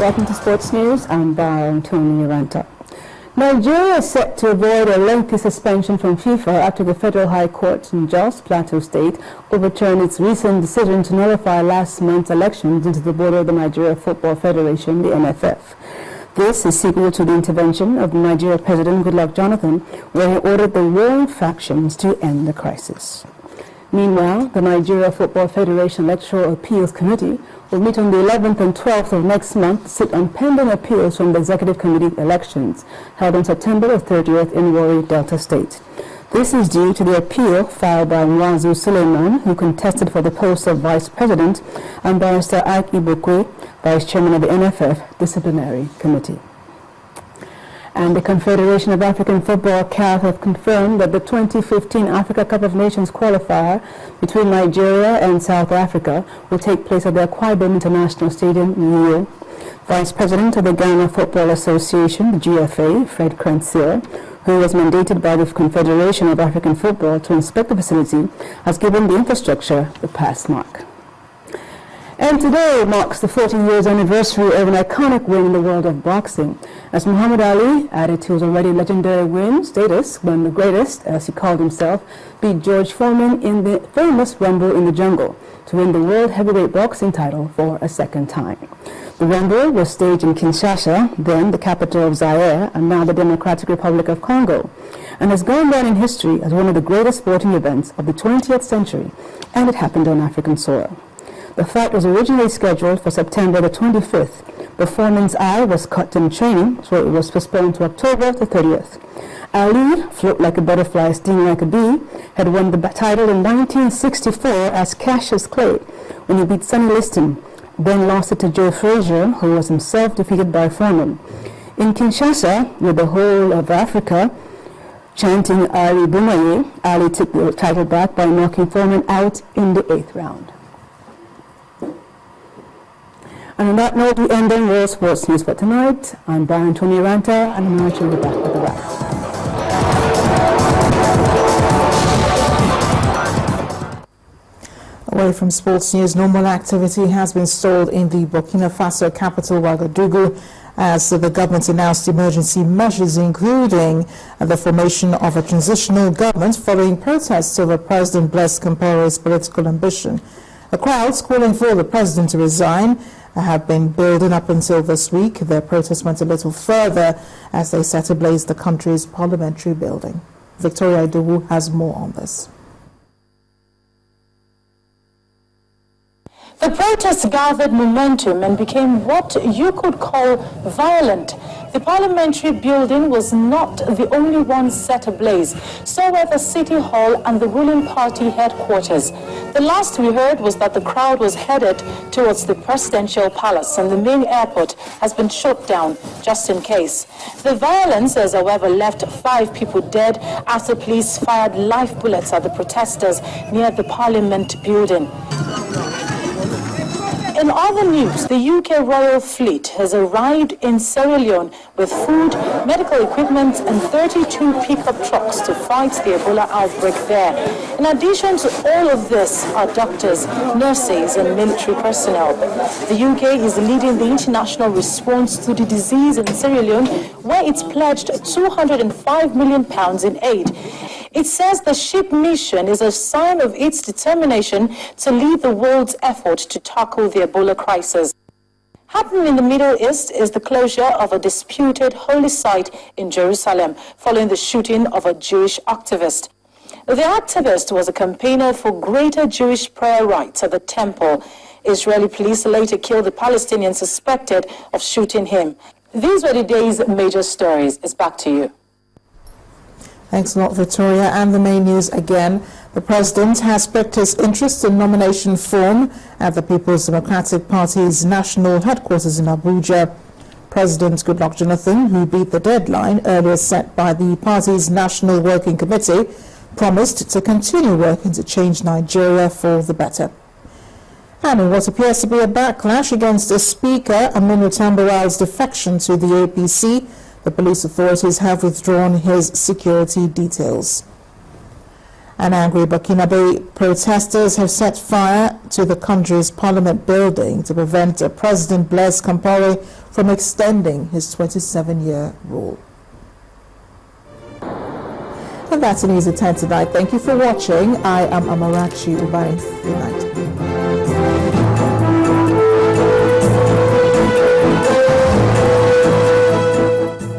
Welcome to Sports News. I'm Baron Tony Ranta. Nigeria is set to avoid a lengthy suspension from FIFA after the Federal High Court in Jos, Plateau State, overturned its recent decision to nullify last month's elections into the board of the Nigeria Football Federation, the NFF. This is sequel to the intervention of the Nigeria President Goodluck Jonathan, where he ordered the warring factions to end the crisis. Meanwhile, the Nigeria Football Federation Electoral Appeals Committee will meet on the 11th and 12th of next month to sit on pending appeals from the Executive Committee elections held on September 30th in Warri, Delta State. This is due to the appeal filed by Nwazu Suleiman, who contested for the post of Vice President, and Barrister Ike Ibokwe, Vice Chairman of the NFF Disciplinary Committee. And the Confederation of African Football, CAF, have confirmed that the 2015 Africa Cup of Nations qualifier between Nigeria and South Africa will take place at the Akwa Ibom International Stadium in Rio. Vice President of the Ghana Football Association, the GFA, Fred Kransil, who was mandated by the Confederation of African Football to inspect the facility, has given the infrastructure the pass mark. And today marks the 40 years anniversary of an iconic win in the world of boxing, as Muhammad Ali added to his already legendary win status when the greatest, as he called himself, beat George Foreman in the famous Rumble in the Jungle to win the World Heavyweight Boxing title for a second time. The Rumble was staged in Kinshasa, then the capital of Zaire, and now the Democratic Republic of Congo, and has gone down in history as one of the greatest sporting events of the 20th century, and it happened on African soil. The fight was originally scheduled for September the 25th, but Foreman's eye was cut in training, so it was postponed to October the 30th. Ali, float like a butterfly, sting like a bee, had won the title in 1964 as Cassius Clay when he beat Sonny Liston, then lost it to Joe Frazier, who was himself defeated by Foreman. In Kinshasa, with the whole of Africa chanting Ali Boumaye, Ali took the title back by knocking Foreman out in the 8th round. And on that note, we end on World Sports News for tonight. I'm Brian Tony Ranta, and I'm going to be back with the wrap. Away from sports news, normal activity has been stalled in the Burkina Faso capital, Ouagadougou, as the government announced emergency measures, including the formation of a transitional government following protests over President Blaise Compaoré's political ambition. The crowds calling for the president to resign have been building up until this week. Their protests went a little further as they set ablaze the country's parliamentary building. Victoria Idowu has more on this. The protests gathered momentum and became what you could call violent. The parliamentary building was not the only one set ablaze. So were the City Hall and the ruling party headquarters. The last we heard was that the crowd was headed towards the presidential palace, and the main airport has been shut down just in case. The violence has, however, left 5 people dead after police fired live bullets at the protesters near the parliament building. In other news, the UK Royal Fleet has arrived in Sierra Leone with food, medical equipment and 32 pickup trucks to fight the Ebola outbreak there. In addition to all of this are doctors, nurses and military personnel. The UK is leading the international response to the disease in Sierra Leone, where it's pledged £205 million in aid. It says the ship mission is a sign of its determination to lead the world's effort to tackle the Ebola crisis. Happening in the Middle East is the closure of a disputed holy site in Jerusalem following the shooting of a Jewish activist. The activist was a campaigner for greater Jewish prayer rights at the temple. Israeli police later killed the Palestinian suspected of shooting him. These were the day's major stories. It's back to you. Thanks a lot, Victoria. And the main news again. The president has picked his interest in nomination form at the People's Democratic Party's national headquarters in Abuja. President Goodluck Jonathan, who beat the deadline earlier set by the party's National Working Committee, promised to continue working to change Nigeria for the better. And in what appears to be a backlash against the Speaker, Aminu Tambuwal's defection to the APC, the police authorities have withdrawn his security details. And angry Burkinabe protesters have set fire to the country's parliament building to prevent President Blaise Compaoré from extending his 27-year rule. And that's an easy 10 tonight. Thank you for watching. I am Amarachi Ubai. Good night.